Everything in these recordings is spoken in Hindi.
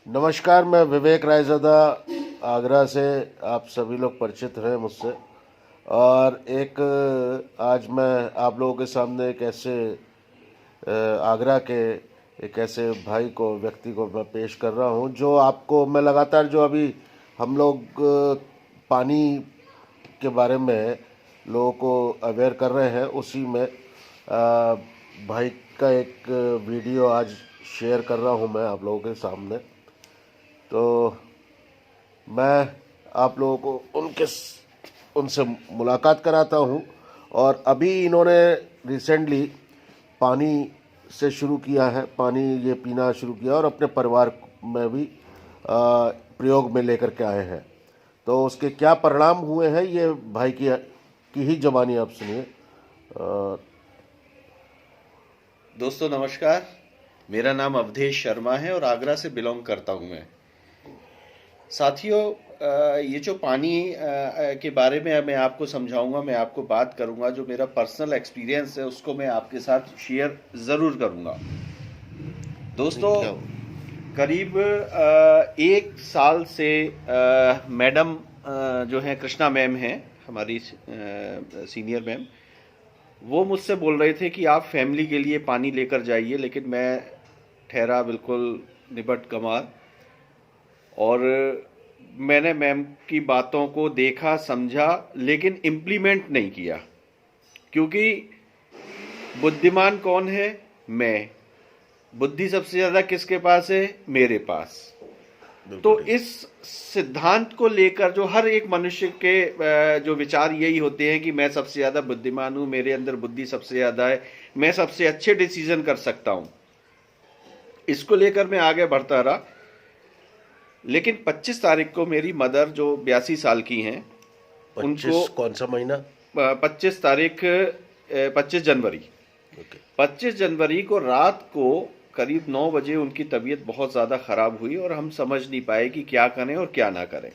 नमस्कार, मैं विवेक रायज़ादा आगरा से। आप सभी लोग परिचित हैं मुझसे। और एक आज मैं आप लोगों के सामने एक ऐसे आगरा के एक ऐसे भाई को, व्यक्ति को मैं पेश कर रहा हूं, जो आपको मैं लगातार जो अभी हम लोग पानी के बारे में लोगों को अवेयर कर रहे हैं, उसी में भाई का एक वीडियो आज शेयर कर रहा हूं मैं आप लोगों के सामने। तो मैं आप लोगों को उनसे मुलाकात कराता हूं। और अभी इन्होंने रिसेंटली पानी से शुरू किया है, पानी ये पीना शुरू किया और अपने परिवार में भी प्रयोग में लेकर के आए हैं। तो उसके क्या परिणाम हुए हैं, ये भाई की ही ज़बानी आप सुनिए। दोस्तों नमस्कार। मेरा नाम अवधेश शर्मा है और आगरा से बिलोंग करता हूं मैं। साथियों, ये जो पानी के बारे में मैं आपको समझाऊंगा, मैं आपको बात करूंगा, जो मेरा पर्सनल एक्सपीरियंस है उसको मैं आपके साथ शेयर ज़रूर करूंगा। दोस्तों, करीब 1 साल से मैडम जो है कृष्णा मैम हैं, हमारी सीनियर मैम, वो मुझसे बोल रहे थे कि आप फैमिली के लिए पानी लेकर जाइए, लेकिन मैं ठहरा बिल्कुल निबट गंवार। और मैंने मैम की बातों को देखा, समझा, लेकिन इम्प्लीमेंट नहीं किया। क्योंकि बुद्धिमान कौन है? मैं। बुद्धि सबसे ज़्यादा किसके पास है? मेरे पास। तो इस सिद्धांत को लेकर जो हर एक मनुष्य के जो विचार यही होते हैं कि मैं सबसे ज़्यादा बुद्धिमान हूँ, मेरे अंदर बुद्धि सबसे ज़्यादा है, मैं सबसे अच्छे डिसीजन कर सकता हूँ। इसको लेकर मैं आगे बढ़ता रहा। लेकिन 25 तारीख को मेरी मदर जो 82 साल की हैं, उनको कौन सा महीना? 25 तारीख 25 जनवरी 25 जनवरी को रात को करीब 9 बजे उनकी तबीयत बहुत ज़्यादा ख़राब हुई और हम समझ नहीं पाए कि क्या करें और क्या ना करें।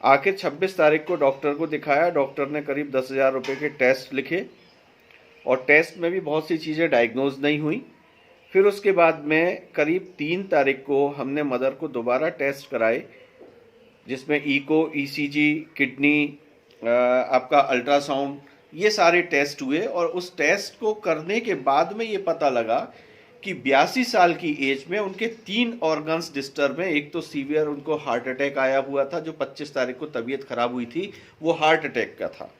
आखिर 26 तारीख को डॉक्टर को दिखाया। डॉक्टर ने करीब 10,000 रुपये के टेस्ट लिखे और टेस्ट में भी बहुत सी चीज़ें डायग्नोज नहीं हुई। फिर उसके बाद में करीब 3 तारीख को हमने मदर को दोबारा टेस्ट कराए, जिसमें ईको, ईसीजी, किडनी, आपका अल्ट्रासाउंड, ये सारे टेस्ट हुए। और उस टेस्ट को करने के बाद में ये पता लगा कि 82 साल की एज में उनके 3 ऑर्गन्स डिस्टर्ब हैं। एक तो सीवियर उनको हार्ट अटैक आया हुआ था, जो 25 तारीख को तबीयत खराब हुई थी, वो हार्ट अटैक का था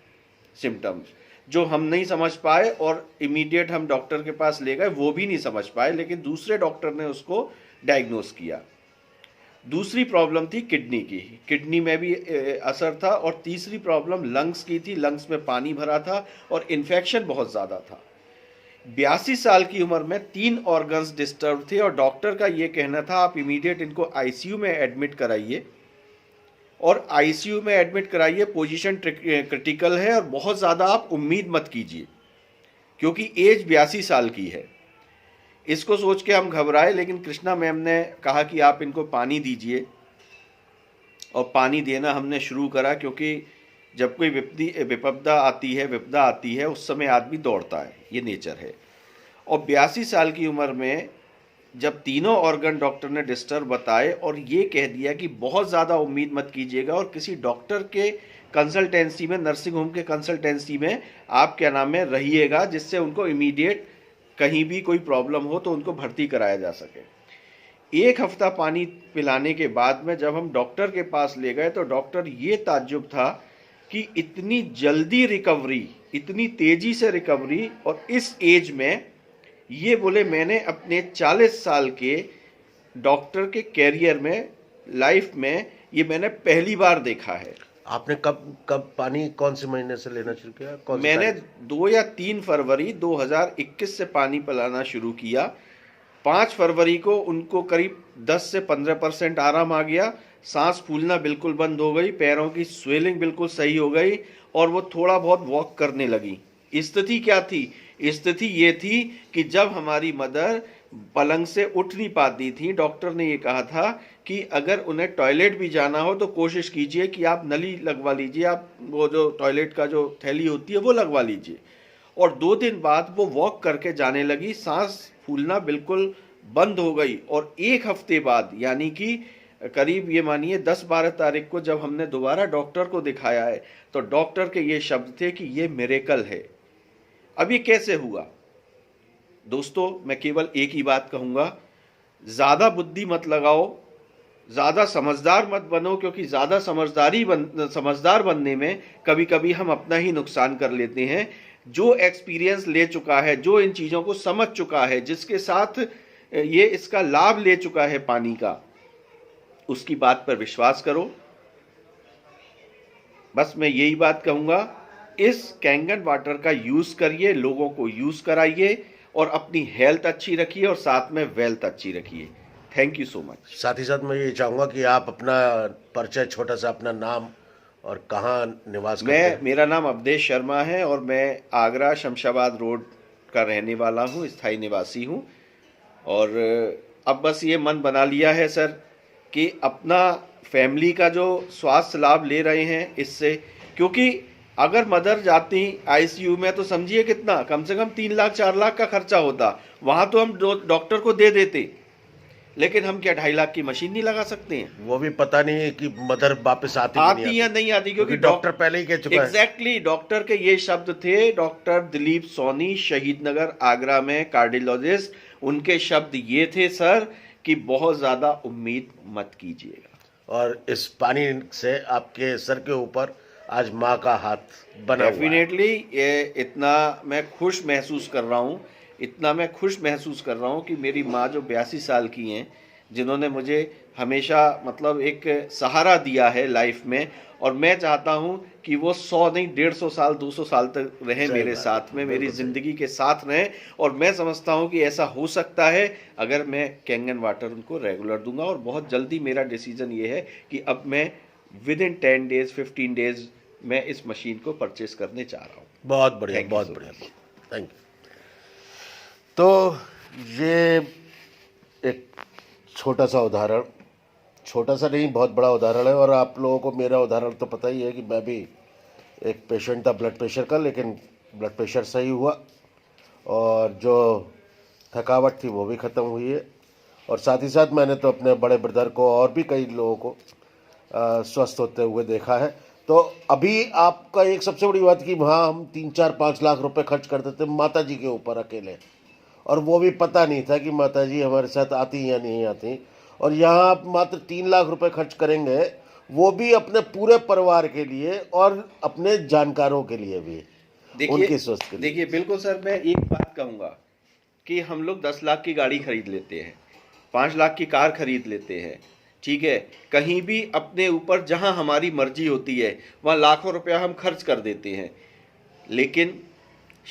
सिम्टम्स, जो हम नहीं समझ पाए। और इमीडिएट हम डॉक्टर के पास ले गए, वो भी नहीं समझ पाए, लेकिन दूसरे डॉक्टर ने उसको डायग्नोस किया। दूसरी प्रॉब्लम थी किडनी की, किडनी में भी असर था। और तीसरी प्रॉब्लम लंग्स की थी, लंग्स में पानी भरा था और इन्फेक्शन बहुत ज़्यादा था। 82 साल की उम्र में 3 ऑर्गन्स डिस्टर्ब थे और डॉक्टर का ये कहना था आप इमीडिएट इनको आईसीयू में एडमिट कराइए, और आईसीयू में एडमिट कराइए, पोजीशन क्रिटिकल है और बहुत ज़्यादा आप उम्मीद मत कीजिए, क्योंकि एज 82 साल की है। इसको सोच के हम घबराए, लेकिन कृष्णा मैम ने कहा कि आप इनको पानी दीजिए, और पानी देना हमने शुरू करा। क्योंकि जब कोई विपदा आती है, उस समय आदमी दौड़ता है, ये नेचर है। और 82 साल की उम्र में जब तीनों ऑर्गन डॉक्टर ने डिस्टर्ब बताए और ये कह दिया कि बहुत ज़्यादा उम्मीद मत कीजिएगा, और किसी डॉक्टर के कंसल्टेंसी में, नर्सिंग होम के कंसल्टेंसी में आप क्या नाम है रहिएगा, जिससे उनको इमीडिएट कहीं भी कोई प्रॉब्लम हो तो उनको भर्ती कराया जा सके। 1 हफ्ता पानी पिलाने के बाद में जब हम डॉक्टर के पास ले गए, तो डॉक्टर ये ताज्जुब था कि इतनी जल्दी रिकवरी, इतनी तेजी से रिकवरी, और इस एज में। ये बोले मैंने अपने 40 साल के डॉक्टर के कैरियर में, लाइफ में, ये मैंने पहली बार देखा है। आपने कब पानी कौन से महीने से लेना शुरू किया? मैंने 2 या 3 फरवरी 2021 से पानी पिलाना शुरू किया। 5 फरवरी को उनको करीब 10 से 15% आराम आ गया, सांस फूलना बिल्कुल बंद हो गई, पैरों की स्वेलिंग बिल्कुल सही हो गई, और वो थोड़ा बहुत वॉक करने लगी। स्थिति क्या थी? स्थिति ये थी कि जब हमारी मदर पलंग से उठ नहीं पाती थी, डॉक्टर ने ये कहा था कि अगर उन्हें टॉयलेट भी जाना हो तो कोशिश कीजिए कि आप नली लगवा लीजिए, आप वो जो टॉयलेट का जो थैली होती है वो लगवा लीजिए। और 2 दिन बाद वो वॉक करके जाने लगी, सांस फूलना बिल्कुल बंद हो गई और एक हफ्ते बाद यानी कि करीब ये मानिए 10-12 तारीख को जब हमने दोबारा डॉक्टर को दिखाया है तो डॉक्टर के ये शब्द थे कि ये मिरेकल है। अब ये कैसे हुआ? दोस्तों, मैं केवल एक ही बात कहूंगा, ज्यादा बुद्धि मत लगाओ, ज्यादा समझदार मत बनो, क्योंकि ज्यादा समझदार बनने में कभी कभी हम अपना ही नुकसान कर लेते हैं। जो एक्सपीरियंस ले चुका है, जो इन चीजों को समझ चुका है, जिसके साथ ये इसका लाभ ले चुका है पानी का, उसकी बात पर विश्वास करो। बस मैं यही बात कहूंगा, इस कैंगन वाटर का यूज करिए, लोगों को यूज कराइए और अपनी हेल्थ अच्छी रखिए और साथ में वेल्थ अच्छी रखिए। Thank you so much. साथ ही साथ मैं ये चाहूँगा कि आप अपना परिचय, छोटा सा अपना नाम और कहाँ निवास करते हैं। मेरा नाम अवधेश शर्मा है और मैं आगरा शमशाबाद रोड का रहने वाला हूँ, स्थायी निवासी हूँ। और अब बस ये मन बना लिया है सर कि अपना फैमिली का जो स्वास्थ्य लाभ ले रहे हैं इससे, क्योंकि अगर मदर जाती आईसीयू में तो समझिए कितना, कम से कम 3 लाख 4 लाख का खर्चा होता। वहां तो हम डॉक्टर को दे देते, लेकिन हम क्या 2.5 लाख की मशीन नहीं लगा सकते हैं? वो भी पता नहीं है कि मदर वापस आती या नहीं आती, क्योंकि डॉक्टर पहले ही कह चुका है। एग्जैक्टली, डॉक्टर के ये शब्द थे, डॉक्टर दिलीप सोनी, शहीद नगर आगरा में कार्डियोलॉजिस्ट, उनके शब्द ये थे सर कि बहुत ज्यादा उम्मीद मत कीजिएगा। और इस पानी से आपके सर के ऊपर आज माँ का हाथ बना हुआ है। डेफिनेटली ये इतना मैं खुश महसूस कर रहा हूँ, इतना मैं खुश महसूस कर रहा हूँ कि मेरी माँ जो 82 साल की हैं, जिन्होंने मुझे हमेशा मतलब एक सहारा दिया है लाइफ में, और मैं चाहता हूँ कि वो 100 नहीं 150 साल 200 साल तक रहें मेरे साथ में, मेरी ज़िंदगी के साथ रहें। और मैं समझता हूँ कि ऐसा हो सकता है अगर मैं कैंगन वाटर उनको रेगुलर दूंगा। और बहुत जल्दी मेरा डिसीजन ये है कि अब मैं विद इन 10 डेज 15 डेज मैं इस मशीन को परचेस करने चाह रहा हूँ। बहुत बढ़िया, बहुत बढ़िया, थैंक यू। तो ये एक छोटा सा उदाहरण, छोटा सा नहीं बहुत बड़ा उदाहरण है। और आप लोगों को मेरा उदाहरण तो पता ही है कि मैं भी एक पेशेंट था ब्लड प्रेशर का, लेकिन ब्लड प्रेशर सही हुआ और जो थकावट थी वो भी ख़त्म हुई है। और साथ ही साथ मैंने तो अपने बड़े ब्रदर को और भी कई लोगों को स्वस्थ होते हुए देखा है। तो अभी आपका एक सबसे बड़ी बात कि वहाँ हम 3-4-5 लाख रुपए खर्च करते थे माता जी के ऊपर अकेले, और वो भी पता नहीं था कि माता जी हमारे साथ आती या नहीं आती। और यहाँ आप मात्र 3 लाख रुपए खर्च करेंगे, वो भी अपने पूरे परिवार के लिए और अपने जानकारों के लिए भी, उनके स्वास्थ्य के लिए। देखिए बिल्कुल सर, मैं एक बात कहूँगा कि हम लोग 10 लाख की गाड़ी खरीद लेते हैं, 5 लाख की कार खरीद लेते हैं, ठीक है, कहीं भी अपने ऊपर जहां हमारी मर्जी होती है वहां लाखों रुपया हम खर्च कर देते हैं। लेकिन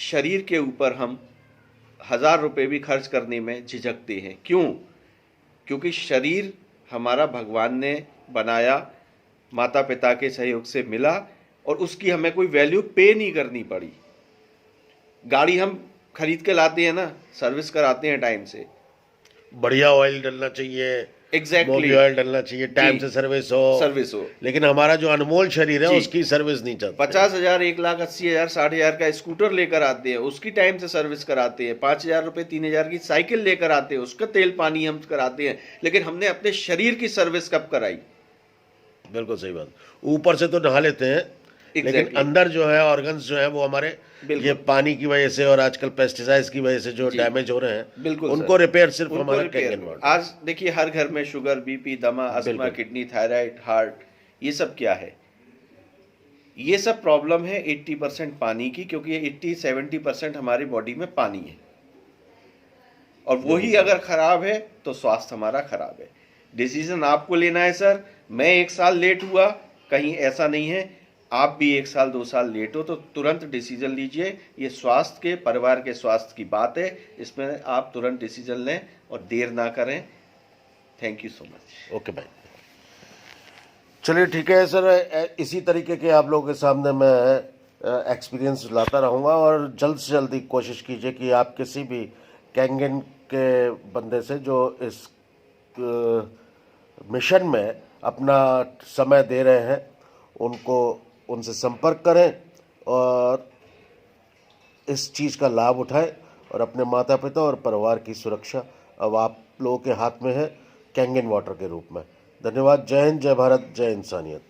शरीर के ऊपर हम 1000 रुपये भी खर्च करने में झिझकते हैं। क्यों? क्योंकि शरीर हमारा भगवान ने बनाया, माता पिता के सहयोग से मिला, और उसकी हमें कोई वैल्यू पे नहीं करनी पड़ी। गाड़ी हम खरीद के लाते हैं ना, सर्विस कराते हैं टाइम से, बढ़िया ऑयल डलना चाहिए, एग्जैक्टली ऑयल डलना चाहिए, टाइम से सर्विस हो। लेकिन हमारा जो अनमोल शरीर है उसकी सर्विस नहीं चलती। 50,000, 1,80,000, 60,000 का स्कूटर लेकर आते हैं, उसकी टाइम से सर्विस कराते हैं। 5,000 रुपये 3,000 की साइकिल लेकर आते हैं, उसका तेल पानी हम कराते हैं। लेकिन हमने अपने शरीर की सर्विस कब कराई? बिल्कुल सही बात। ऊपर से तो नहा लेते हैं, लेकिन अंदर जो है ऑर्गन्स जो है वो हमारे ये पानी की वजह से और आजकल पेस्टिसाइड्स की वजह से जो डैमेज हो रहे हैं, बिल्कुल उनको रिपेयर सिर्फ हमारा कैंगन वाटर। आज देखिए हर घर में शुगर, बीपी, दमा, अस्थमा, किडनी, थायराइड, हार्ट, ये सब क्या है? ये सब प्रॉब्लम है 80% पानी की, क्योंकि ये 80-70% हमारी बॉडी में पानी है, और वही अगर खराब है तो स्वास्थ्य हमारा खराब है। डिसीजन आपको लेना है सर। मैं 1 साल लेट हुआ, कहीं ऐसा नहीं है, आप भी 1 साल 2 साल लेट हो तो तुरंत डिसीजन लीजिए। ये स्वास्थ्य के, परिवार के स्वास्थ्य की बात है, इसमें आप तुरंत डिसीजन लें और देर ना करें। Thank you so much. Okay भाई, चलिए ठीक है सर। इसी तरीके के आप लोगों के सामने मैं एक्सपीरियंस लाता रहूँगा, और जल्द से जल्दी कोशिश कीजिए कि आप किसी भी कैंगन के बंदे से जो इस मिशन में अपना समय दे रहे हैं उनसे संपर्क करें और इस चीज़ का लाभ उठाएं और अपने माता पिता और परिवार की सुरक्षा अब आप लोगों के हाथ में है कैंगन वाटर के रूप में। धन्यवाद। जय हिंद, जय भारत, जय इंसानियत।